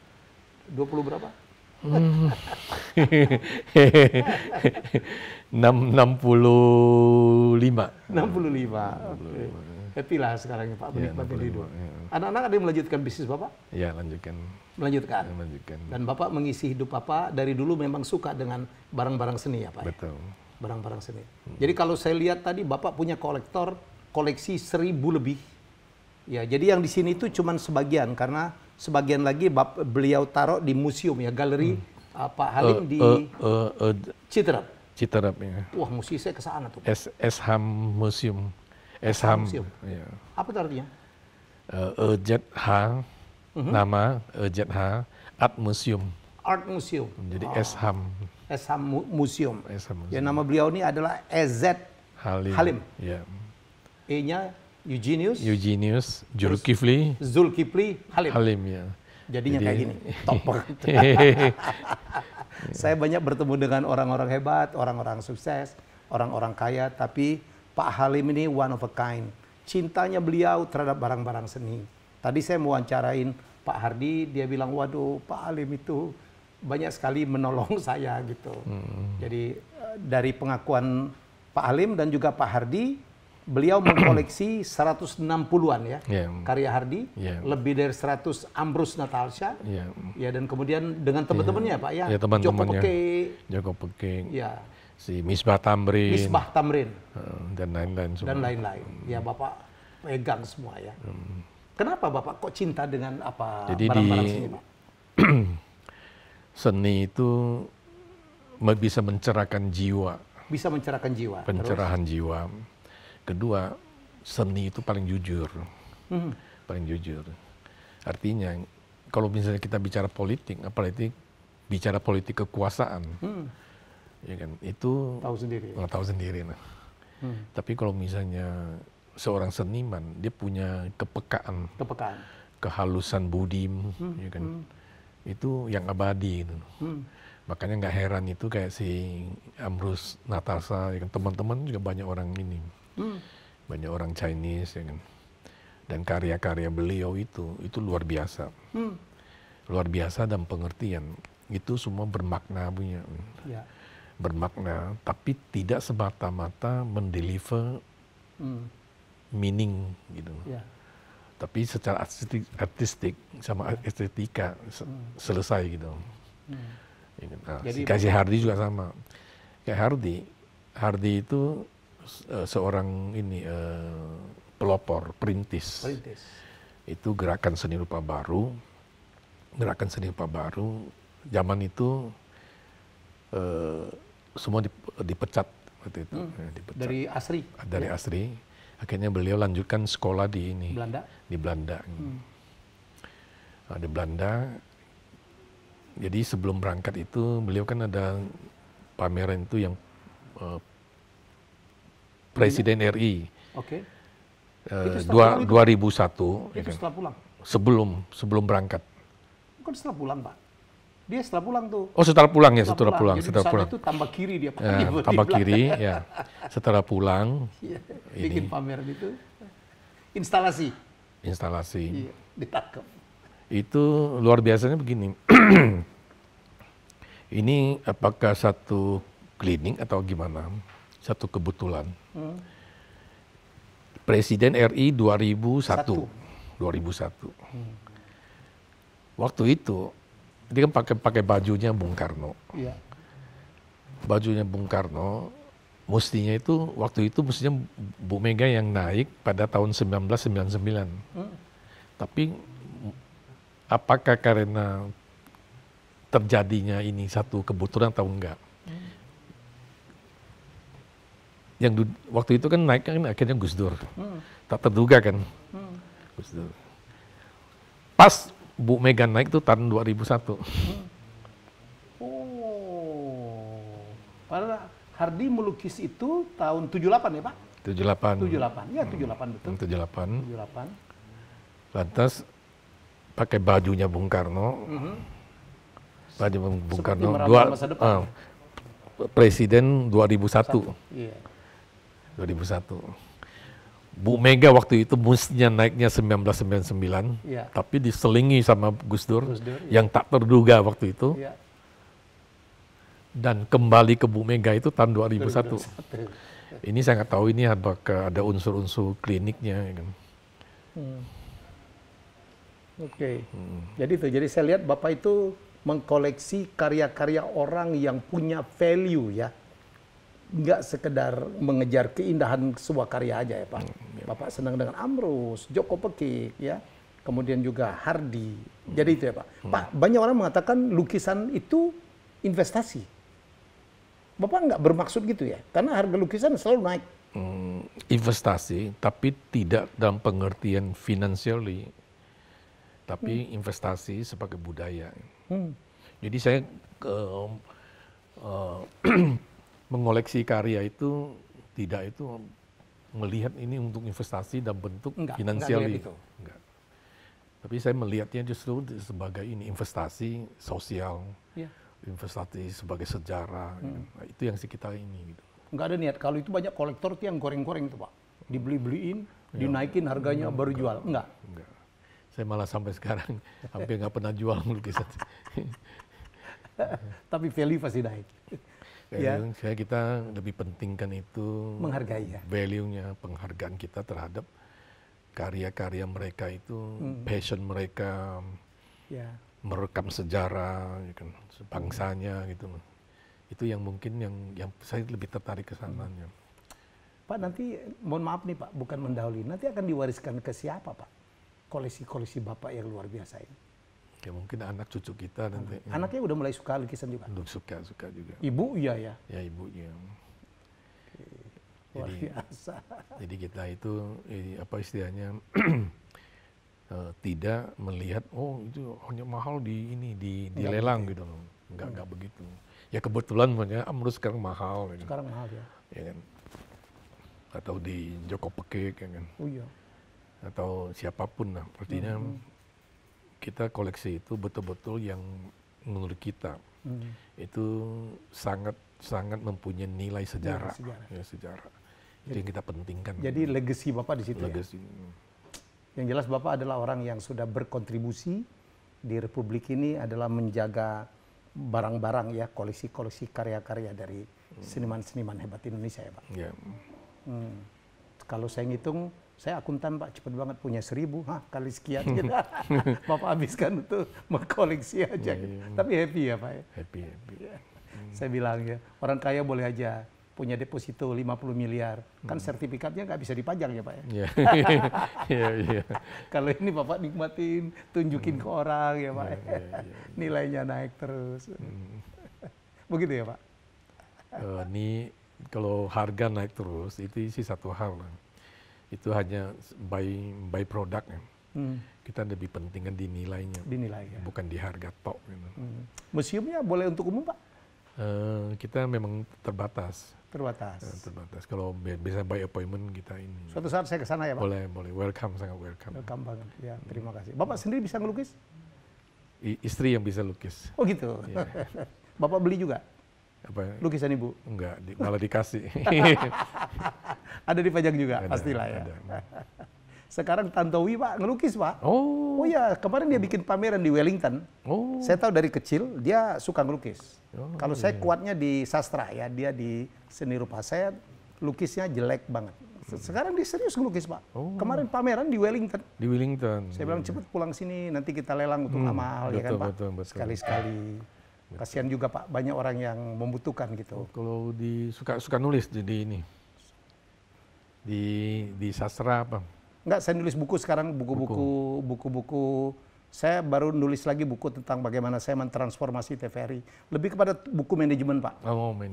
20 berapa? 65. 65. Okay. Happy lah sekarang Pak, menikmati hidup. Anak-anak ada yang melanjutkan bisnis Bapak? Ya, lanjutkan. Melanjutkan? Melanjutkan. Dan Bapak mengisi hidup Bapak dari dulu memang suka dengan barang-barang seni ya Pak? Betul. Barang-barang seni. Jadi kalau saya lihat tadi Bapak punya koleksi 1000 lebih. Ya, jadi yang di sini itu cuma sebagian karena sebagian lagi beliau taruh di museum ya, galeri Pak Halim di Citerap. Citerap ya. Wah, museum saya ke sana tuh. Esham Museum. Esham. Ya. Apa itu artinya? EZH, nama EZH Art Museum. Art Museum. Jadi Esham. Esham Museum. Esham Museum. Ya, nama beliau ini adalah EZ Halim. Ya. E-nya Eugenius, Zulkifli Halim. Ya. Jadinya kayak gini, topper. Saya banyak bertemu dengan orang-orang hebat, orang-orang sukses, orang-orang kaya, tapi Pak Halim ini one of a kind. Cintanya beliau terhadap barang-barang seni. Tadi saya mewawancarain Pak Hardi, dia bilang, waduh Pak Halim itu banyak sekali menolong saya gitu. Jadi dari pengakuan Pak Halim dan juga Pak Hardi, beliau mengkoleksi 160-an ya, karya Hardi, lebih dari 100 Ambrus Natalsha, ya, dan kemudian dengan teman-temannya Pak ya, Joko Pekeng, ya, si Misbah Tamrin, dan lain-lain. Ya Bapak pegang semua ya. Kenapa Bapak kok cinta dengan apa barang-barang seni Pak? Seni itu bisa mencerahkan jiwa. Bisa mencerahkan jiwa. Pencerahan jiwa. Kedua, seni itu paling jujur. Paling jujur. Artinya, kalau misalnya kita bicara politik, apalagi bicara politik kekuasaan, ya kan, itu tahu sendiri. Nah. Tapi kalau misalnya seorang seniman, dia punya kepekaan, kehalusan budi, ya kan, itu yang abadi. Gitu. Makanya nggak heran itu kayak si Ambrus Natalsha, ya kan, teman-teman juga banyak orang ini. Banyak orang Chinese, ya kan? Dan karya-karya beliau itu luar biasa, luar biasa dan pengertian itu semua bermakna punya, bermakna, tapi tidak semata-mata mendeliver meaning gitu, tapi secara artistik sama estetika selesai gitu. Nah, si Kasih Hardi juga sama, kayak Hardi itu seorang ini pelopor, perintis. Itu gerakan seni rupa baru. Zaman itu semua dipecat waktu itu. Dipecat. Dari Asri. Akhirnya beliau lanjutkan sekolah di Belanda. Nah, di Belanda. Jadi sebelum berangkat itu beliau kan ada pameran itu yang Presiden RI. 2001. Itu setelah pulang? Sebelum berangkat. Bukan setelah pulang, Pak. Dia setelah pulang tuh. Oh, setelah pulang ya, setelah pulang. Jadi setelah pulang. Itu tambah kiri dia. Tambah kiri, ya. Setelah pulang. Bikin pameran itu. Instalasi. Iya, ditangkap. Itu luar biasanya begini. Ini apakah satu klinik atau gimana? Satu kebetulan. Presiden RI 2001. Waktu itu dia kan pakai bajunya Bung Karno. Bajunya Bung Karno mestinya itu waktu itu mestinya Bu Mega yang naik pada tahun 1999. Tapi apakah karena terjadinya ini satu kebetulan atau enggak? Yang waktu itu kan naik kan akhirnya Gus Dur. Tak terduga kan. Gus Dur. Pas Bu Mega naik itu tahun 2001. Padahal Hardi melukis itu tahun 78 ya Pak? 78. Ya 78 betul. 78. Lantas pakai bajunya Bung Karno. Baju Bung Karno. Presiden 2001. 2001. Bu Mega waktu itu mestinya naiknya 1999, tapi diselingi sama Gus Dur yang tak terduga waktu itu. Dan kembali ke Bu Mega itu tahun 2001. Ini saya nggak tahu ini apakah ada unsur-unsur kliniknya. Jadi saya lihat Bapak itu mengkoleksi karya-karya orang yang punya value ya. Nggak sekedar mengejar keindahan sebuah karya aja ya Pak. Bapak senang dengan Ambrus, Joko Pekik ya, kemudian juga Hardi. Jadi itu ya Pak. Pak, banyak orang mengatakan lukisan itu investasi. Bapak nggak bermaksud gitu ya? Karena harga lukisan selalu naik. Investasi, tapi tidak dalam pengertian financially, tapi investasi sebagai budaya. Jadi saya mengoleksi karya itu tidak itu melihat ini untuk investasi dan bentuk Enggak finansial. lihat itu. Enggak. Tapi saya melihatnya justru sebagai ini investasi sosial, Iya. investasi sebagai sejarah. Gitu. Nah, itu yang sih kita ini. Gitu. Nggak ada niat. Kalau itu banyak kolektor tuh yang goreng-goreng tuh Pak. Dibeli-beliin, dinaikin harganya baru jual. Enggak. Enggak. Saya malah sampai sekarang hampir nggak pernah jual lukisan. Tapi value pasti naik. Ya. Saya kita lebih pentingkan itu Menghargai ya. value-nya, penghargaan kita terhadap karya-karya mereka itu, passion mereka, Ya. merekam sejarah, ya kan, bangsanya gitu. Itu yang mungkin yang saya lebih tertarik ke sananya. Pak, nanti mohon maaf nih Pak, bukan mendahului. Nanti akan diwariskan ke siapa Pak? Koleksi-koleksi Bapak yang luar biasa ini. Ya mungkin anak cucu kita nanti. Anaknya udah mulai suka lukisan juga? Suka juga. Ibu iya ya? Ya ibunya. Luar biasa. Jadi kita itu apa istilahnya tidak melihat itu hanya mahal di lelang gitu loh. Enggak begitu. Ya kebetulan Amrus sekarang mahal. Ya kan? Sekarang mahal ya? Ya kan? Atau di Joko Pekik ya kan? Oh iya. Atau siapapun lah. Artinya kita koleksi itu betul-betul yang menurut kita itu sangat mempunyai nilai sejarah. Ya, sejarah. Itu yang kita pentingkan. Jadi legacy Bapak di situ legacy. Ya? Yang jelas Bapak adalah orang yang sudah berkontribusi di Republik ini adalah menjaga barang-barang ya, koleksi-koleksi karya-karya dari seniman-seniman hebat Indonesia ya Pak. Ya. Kalau saya ngitung, saya akuntan Pak, cepet banget punya 1000, kali sekian gitu. Bapak habiskan untuk mengkoleksi aja. Gitu. Tapi happy ya Pak ya? Happy. Ya. Saya bilang ya, orang kaya boleh aja punya deposito 50 miliar. Kan sertifikatnya nggak bisa dipajang ya Pak ya? Iya. Kalau ini Bapak nikmatin, tunjukin ke orang ya Pak. Nilainya naik terus. Begitu ya Pak? Ini kalau harga naik terus, itu sih satu hal. Itu hanya by produk ya. Kita lebih pentingkan di nilainya. Dinilai ya. Bukan di harga tok. Gitu. Museumnya boleh untuk umum Pak? Kita memang terbatas. Terbatas. Kalau bisa by appointment kita ini. Suatu saat saya ke sana ya Pak? Boleh. Welcome, sangat welcome. Welcome banget. Ya, terima kasih. Bapak sendiri bisa ngelukis? Istri yang bisa lukis. Oh gitu. Yeah. Bapak beli juga? Apa? Lukisan Ibu? Enggak, malah dikasih. Ada dipajang juga, ada, pastilah ya. Ada. Sekarang Tantowi Pak ngelukis Pak. Oh ya, kemarin dia bikin pameran di Wellington. Saya tahu dari kecil dia suka ngelukis. Kalau saya kuatnya di sastra ya, dia di seni rupa. Saya lukisnya jelek banget. Sekarang dia serius ngelukis Pak. Kemarin pameran di Wellington. Di Wellington. Saya bilang cepet pulang sini, nanti kita lelang untuk amal ya kan Pak. Betul. Sekali-sekali. Kasihan juga Pak, banyak orang yang membutuhkan gitu. Kalau suka nulis di ini, di sastra apa? Enggak, saya nulis buku sekarang, buku-buku. Saya baru nulis lagi buku tentang bagaimana saya mentransformasi TVRI. Lebih kepada buku manajemen Pak.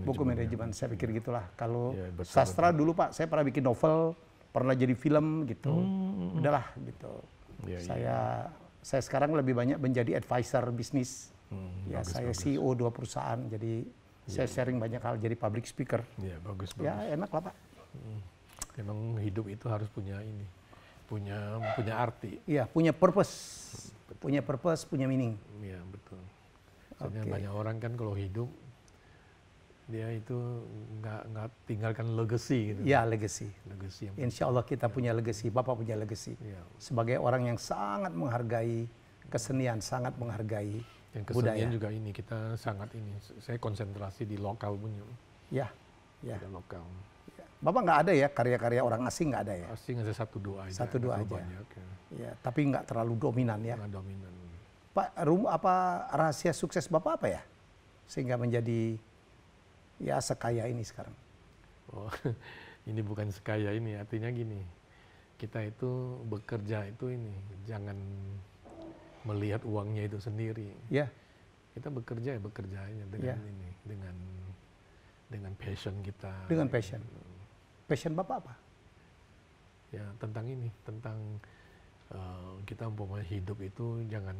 Buku manajemen, saya pikir gitulah. Kalau ya, sastra dulu Pak, saya pernah bikin novel, pernah jadi film gitu. Udahlah gitu. Saya sekarang lebih banyak menjadi advisor bisnis. Saya CEO 2 perusahaan, jadi saya sharing banyak hal, jadi public speaker. Iya, bagus. Ya enak lah Pak. Memang hidup itu harus punya ini, punya arti. Iya, punya purpose, punya meaning. Iya betul. Soalnya banyak orang kan kalau hidup dia itu nggak tinggalkan legacy gitu. Iya, legacy. Insya Allah kita punya legacy, Bapak punya legacy. Ya. Sebagai orang yang sangat menghargai kesenian, sangat menghargai yang kesenian budaya. Juga ini kita sangat ini. Saya konsentrasi di lokal punya. Ya. Lokal. Ya. Bapak nggak ada ya karya-karya orang asing, nggak ada ya? Asing ada 1-2 aja. 1-2 aja. Banyak, ya, tapi nggak terlalu dominan ya. Nggak dominan. Pak, apa rahasia sukses Bapak apa ya? Sehingga menjadi ya sekaya ini sekarang. Oh, ini bukan sekaya ini, artinya gini. Kita itu bekerja itu ini, jangan melihat uangnya itu sendiri. Ya. Kita bekerja aja dengan ini, dengan passion kita. Dengan passion. Passion Bapak apa? Ya tentang ini, tentang kita umpamanya hidup itu jangan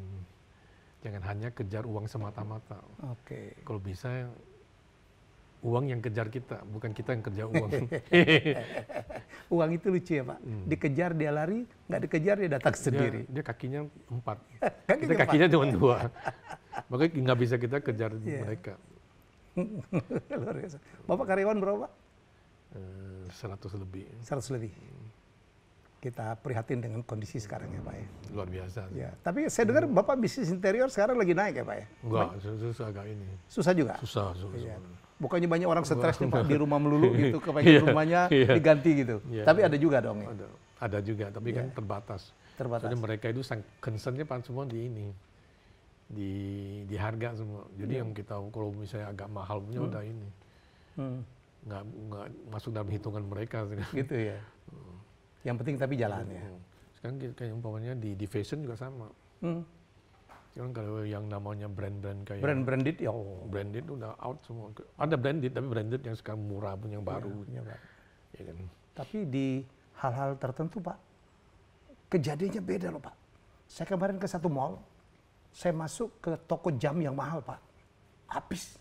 hanya kejar uang semata-mata. Oke. Kalau bisa uang yang kejar kita, bukan kita yang kerja uang. Uang itu lucu ya Pak. Dikejar dia lari, nggak dikejar dia datang sendiri. Dia kakinya 4. Kita kakinya cuma 2. Makanya nggak bisa kita kejar mereka. Luar biasa. Bapak karyawan berapa Pak? 100 lebih. 100 lebih. Kita prihatin dengan kondisi sekarang ya Pak ya. Luar biasa. Ya, tapi saya dengar Bapak bisnis interior sekarang lagi naik ya Pak ya? Enggak, susah agak ini. Susah juga? Susah. Iya. Bukannya banyak orang stres nih Pak di rumah melulu gitu, kepengen rumahnya diganti gitu. Tapi ada juga dong ya? Ada juga, tapi kan terbatas. Jadi mereka itu concern-nya Pak semua di ini. Di harga semua. Jadi yang kita kalau misalnya agak mahal punya udah ini. Nggak masuk dalam hitungan mereka. Gitu ya? Yang penting tapi jalan ya. Sekarang kayak umpamanya di fashion juga sama. Cuman kalau yang namanya brand-brand kayak branded ya. Branded udah out semua. Ada branded tapi branded yang sekarang murah pun yang baru. Ya kan. Tapi di hal-hal tertentu Pak, kejadiannya beda loh Pak. Saya kemarin ke satu mall, saya masuk ke toko jam yang mahal Pak, habis.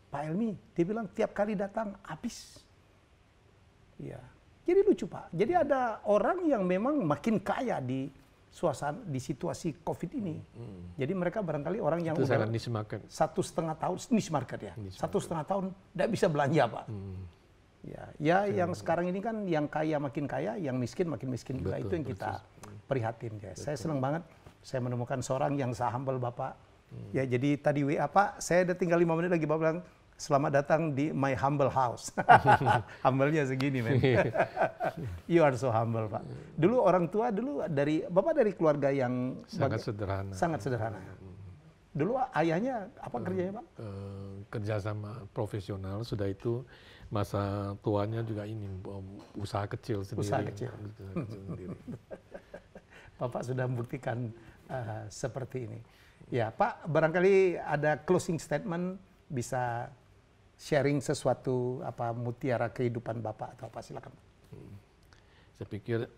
Pak Helmi, dia bilang tiap kali datang habis. Iya. Jadi lucu Pak. Jadi ada orang yang memang makin kaya di suasana di situasi COVID ini. Jadi mereka barangkali orang yang itu udah sangat niche market. 1,5 tahun niche market ya. 1,5 tahun tidak bisa belanja Pak. Ya yang sekarang ini kan yang kaya makin kaya, yang miskin makin miskin juga. Itu yang kita prihatin ya. Saya senang banget saya menemukan seorang yang se-humble Bapak. Ya jadi tadi WA Pak, saya udah tinggal 5 menit lagi Bapak bilang selamat datang di my humble house. Humble-nya segini, men. You are so humble, Pak. Dulu orang tua Bapak dari keluarga yang sangat sederhana. Sangat sederhana. Dulu ayahnya apa kerjanya, Pak? Kerja sama profesional, sudah itu masa tuanya juga ini usaha kecil sendiri. Usaha kecil. Bapak sudah membuktikan seperti ini. Ya, Pak, barangkali ada closing statement bisa sharing sesuatu apa mutiara kehidupan Bapak atau apa, silakan. Saya pikir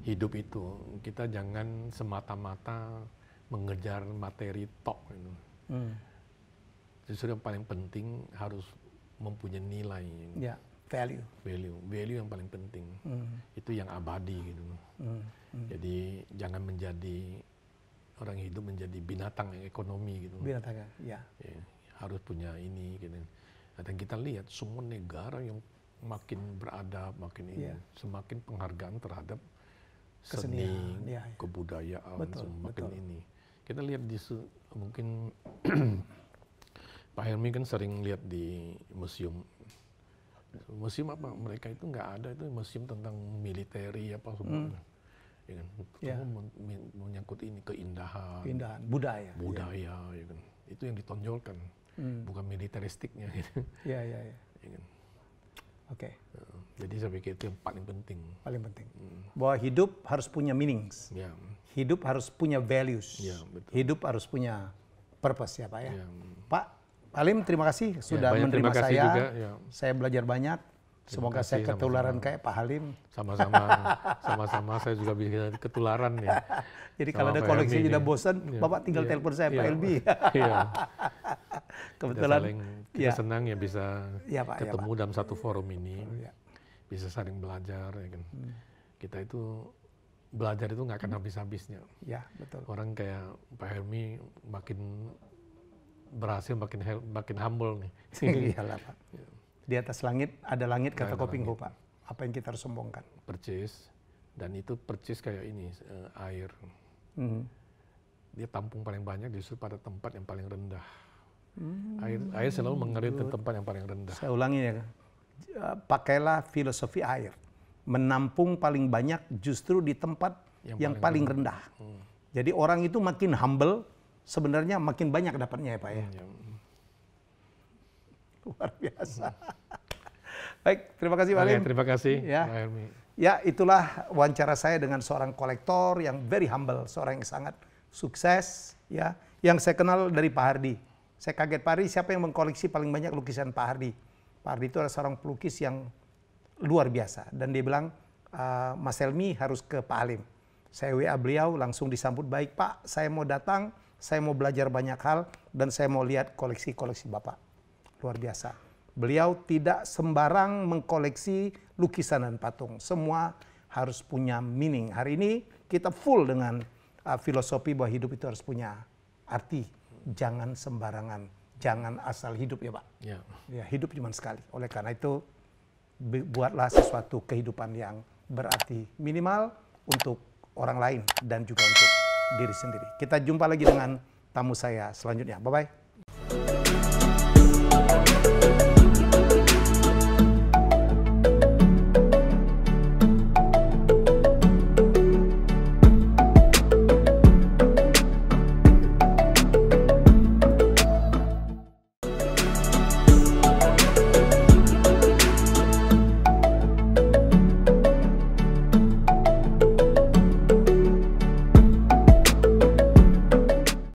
hidup itu kita jangan semata-mata mengejar materi tok gitu. Justru yang paling penting harus mempunyai nilai. Ya, value yang paling penting. Itu yang abadi gitu. Jadi jangan menjadi orang hidup menjadi binatang yang ekonomi gitu. Binatang ya. Harus punya ini gitu. Dan kita lihat semua negara yang makin beradab, makin ini, semakin penghargaan terhadap seni, kebudayaan, semakin ini. Kita lihat mungkin Pak Helmi kan sering lihat di museum. Museum apa? Mereka itu nggak ada itu museum tentang militeri apa semua. Semua menyangkut ini keindahan, budaya, ya kan. Itu yang ditonjolkan, bukan militeristiknya. Gitu. Ya kan. Oke. Jadi saya pikir itu yang paling penting. Paling penting. Bahwa hidup harus punya meanings. Hidup harus punya values. Betul. Hidup harus punya purpose ya Pak ya. Pak Halim, terima kasih sudah menerima saya. Juga, saya belajar banyak. Semoga saya ketularan kayak Pak Halim. Sama-sama saya juga bisa ketularan ya. Jadi kalau ada koleksi udah bosan, Bapak tinggal telepon saya Pak Helmi. Kebetulan kita senang ya bisa ketemu dalam satu forum ini. Bisa saling belajar ya kan. Kita itu belajar itu nggak akan habis-habisnya. Ya, betul. Orang kayak Pak Helmi makin berhasil makin humble nih. Iyalah Pak. Di atas langit ada langit kata Koping Ho Pak. Apa yang kita harus sombongkan? Percis, dan itu percis kayak ini air. Dia tampung paling banyak justru pada tempat yang paling rendah. Air selalu mengalir ke tempat yang paling rendah. Saya ulangi ya, pakailah filosofi air. Menampung paling banyak justru di tempat yang paling rendah. Jadi orang itu makin humble, sebenarnya makin banyak dapatnya ya Pak ya. Luar biasa. Baik, terima kasih Pak Halim. Terima kasih ya. Pak Helmi. Ya, itulah wawancara saya dengan seorang kolektor yang very humble, seorang yang sangat sukses ya, yang saya kenal dari Pak Hardi. Saya kaget, Pak Hardi siapa yang mengkoleksi paling banyak lukisan Pak Hardi? Pak Hardi itu adalah seorang pelukis yang luar biasa dan dia bilang Mas Helmi harus ke Pak Halim. Saya WA beliau langsung disambut baik, Pak, saya mau datang, saya mau belajar banyak hal dan saya mau lihat koleksi-koleksi Bapak. Luar biasa. Beliau tidak sembarang mengkoleksi lukisan dan patung. Semua harus punya meaning. Hari ini kita full dengan filosofi bahwa hidup itu harus punya arti. Jangan sembarangan, jangan asal hidup ya Pak. Ya. Ya, hidup cuma sekali. Oleh karena itu buatlah sesuatu kehidupan yang berarti minimal untuk orang lain dan juga untuk diri sendiri. Kita jumpa lagi dengan tamu saya selanjutnya. Bye-bye.